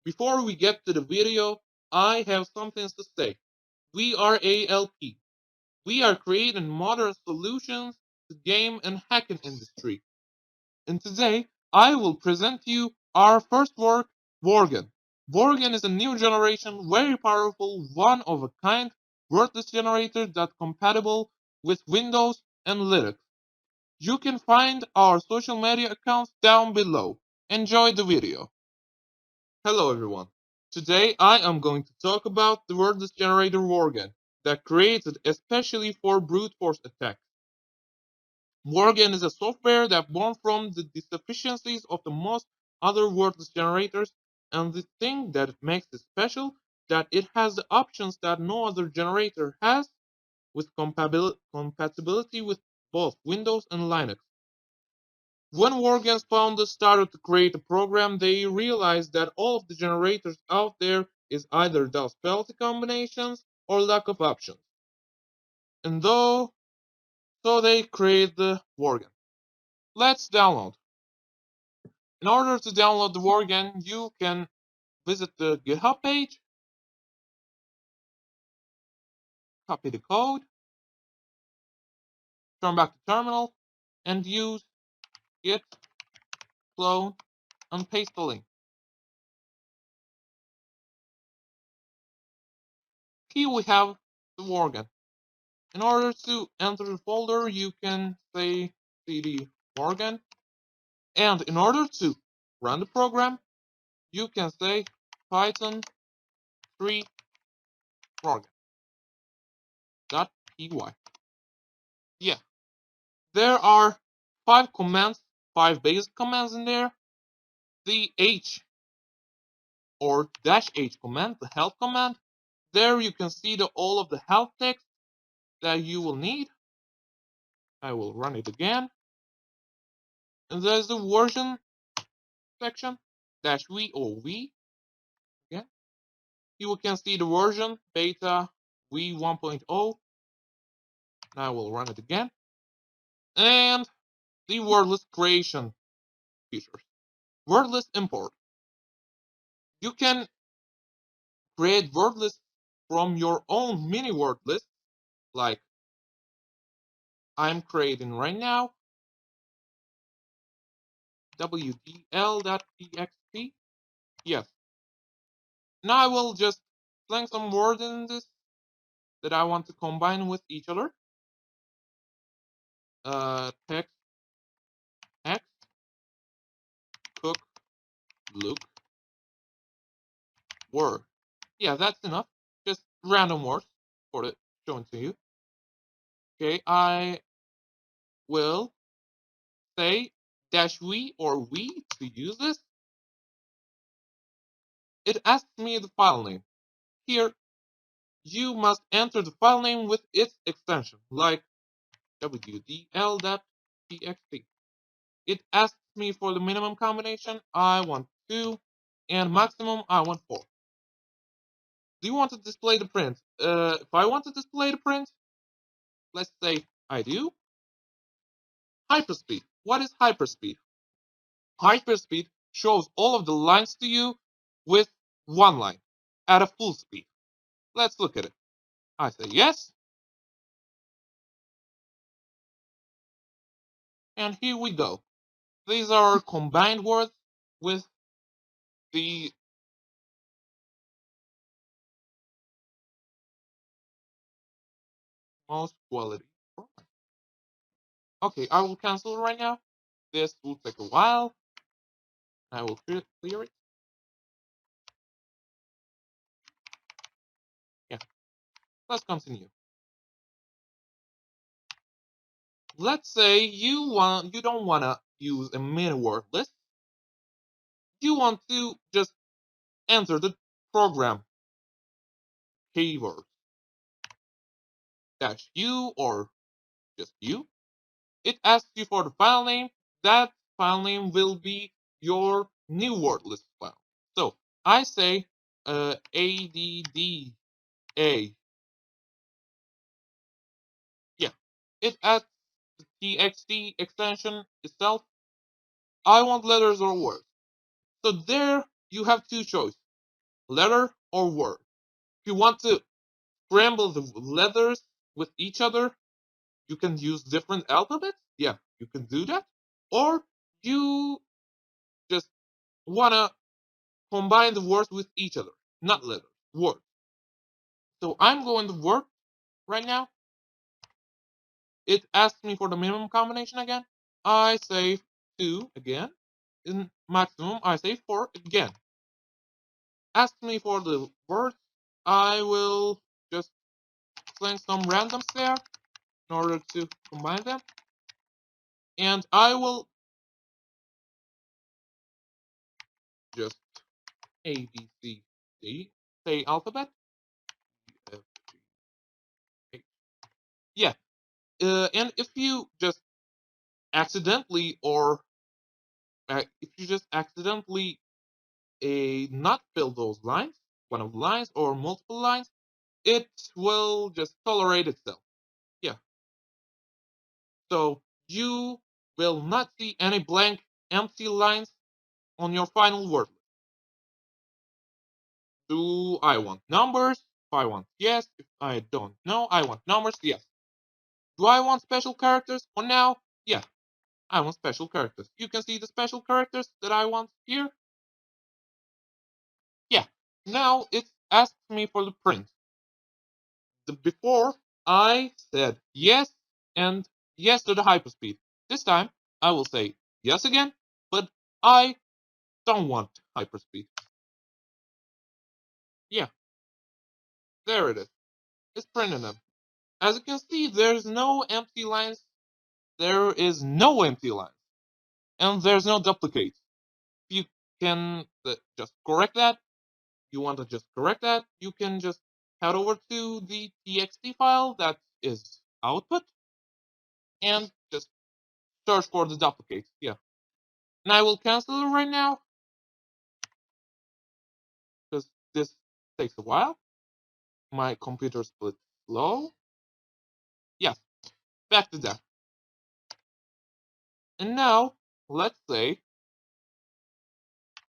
Before we get to the video, I have some things to say. We are ALP. We are creating modern solutions to game and hacking industry. And today, I will present you our first work, WORGEN. WORGEN is a new generation, very powerful, one-of-a-kind wordlist generator that's compatible with Windows and Linux. You can find our social media accounts down below. Enjoy the video. Hello everyone. Today I am going to talk about the wordlist generator WORGEN that created especially for brute force attacks. WORGEN is a software that born from the deficiencies of the most other wordless generators, and the thing that makes it special that it has the options that no other generator has with compatibility with both Windows and Linux. When WORGEN's founders started to create a program, they realized that all of the generators out there is either dull spelled combinations or lack of options. And so they created the WORGEN. Let's download. In order to download the WORGEN, you can visit the GitHub page, copy the code, turn back to terminal, and use git clone and paste the link. Here we have the WORGEN. In order to enter the folder, you can say cd WORGEN. And in order to run the program, you can say python 3 WORGEN.py. Yeah, there are 5 commands, 5 basic commands in there. The H or -H command, the help command. There you can see all of the help text that you will need. I will run it again. And there's the version section, -V or V. Again, you can see the version beta v 1.0. I will run it again. And the wordless creation features. Wordless import. You can create word lists from your own mini word list, like I'm creating right now, wdl.txt. Yes. Now I will just slang some words in this that I want to combine with each other. Text, X, cook, look, word. Yeah, that's enough. Just random words for it showing to you. Okay, I will say -v or v to use this. It asks me the file name. Here, you must enter the file name with its extension, like wdl.txt. It asks me for the minimum combination, I want 2, and maximum, I want 4. Do you want to display the print? If I want to display the print, let's say I do. Hyperspeed. What is hyperspeed? Hyperspeed shows all of the lines to you with one line at a full speed. Let's look at it. I say yes. And here we go. These are combined words with the most quality. Okay, I will cancel it right now. This will take a while. I will clear it. Yeah, let's continue. Let's say you don't wanna use a mini word list. You want to just enter the program keywords -u or just u. It asks you for the file name. That file name will be your new word list file. So I say ADDA. Yeah, it adds the TXT extension itself. I want letters or words. So there you have two choices. letter or word. If you want to scramble the letters with each other, you can use different alphabets. Yeah, you can do that. Or you just wanna combine the words with each other, not letters, words. So I'm going to word right now. It asks me for the minimum combination again. I say 2 again. In maximum, I say 4 again. Ask me for the words. I will just sling some randoms there in order to combine them. And I will just A, B, C, D, say alphabet. F, G, H. Yeah. And if you just accidentally or if you just accidentally not fill those lines, one of the lines or multiple lines, it will just tolerate itself. Yeah. So you will not see any blank empty lines on your final word. Do I want numbers? If I want yes. If I don't know, I want numbers. Yes. Do I want special characters for now? Yeah, I want special characters. You can see the special characters that I want here. Yeah. Now it asks me for the print. Before I said yes and yes to the hyperspeed. This time I will say yes again, but I don't want hyperspeed. Yeah, there it is. It's printing them. As you can see, there's no empty lines. There is no empty lines. And there's no duplicates. You can just correct that. You want to just correct that, you can just head over to the txt file that is output and just search for the duplicates. Yeah. And I will cancel it right now because this takes a while. My computer split slow. Yes, back to that. And now, let's say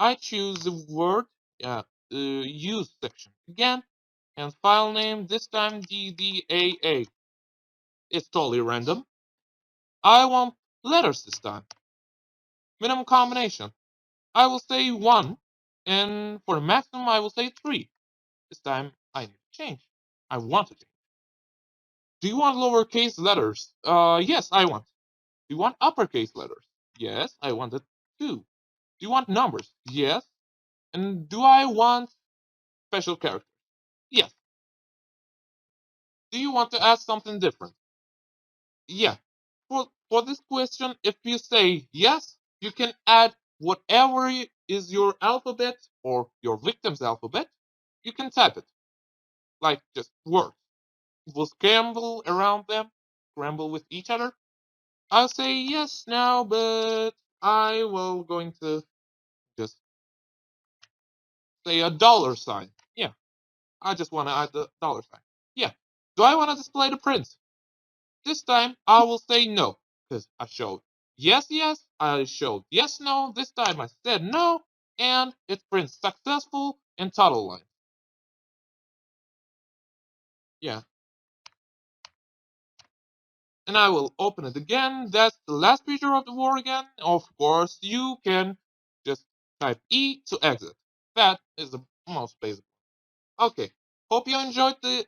I choose the word use section again, and file name this time DDAA. It's totally random. I want letters this time. Minimum combination. I will say 1, and for the maximum I will say 3. This time I need to change. I want to change. Do you want lowercase letters? Yes, I want. Do you want uppercase letters? Yes, I want it too. Do you want numbers? Yes. And do I want special characters? Yes. Do you want to add something different? Yeah. For this question, if you say yes, you can add whatever is your alphabet or your victim's alphabet. You can type it like just words. We'll scramble around them, scramble with each other. I'll say yes now, but I will going to just say a dollar sign. Yeah, I just want to add the dollar sign. Yeah. Do I want to display the print? This time I will say no, because I showed yes, yes, I showed yes, no. This time I said no, and it prints successful in total line. Yeah. And I will open it again. That's the last feature of the WORGEN. Of course, you can just type E to exit. That is the most basic. Okay, hope you enjoyed the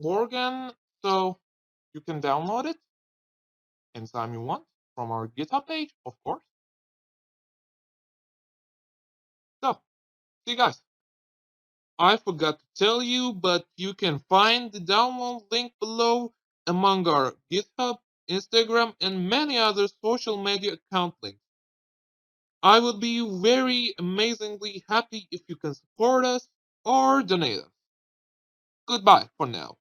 WORGEN. So you can download it anytime you want from our GitHub page, of course. So, see you guys. I forgot to tell you, but you can find the download link below among our GitHub, Instagram, and many other social media account links. I would be very amazingly happy if you can support us or donate us. Goodbye for now.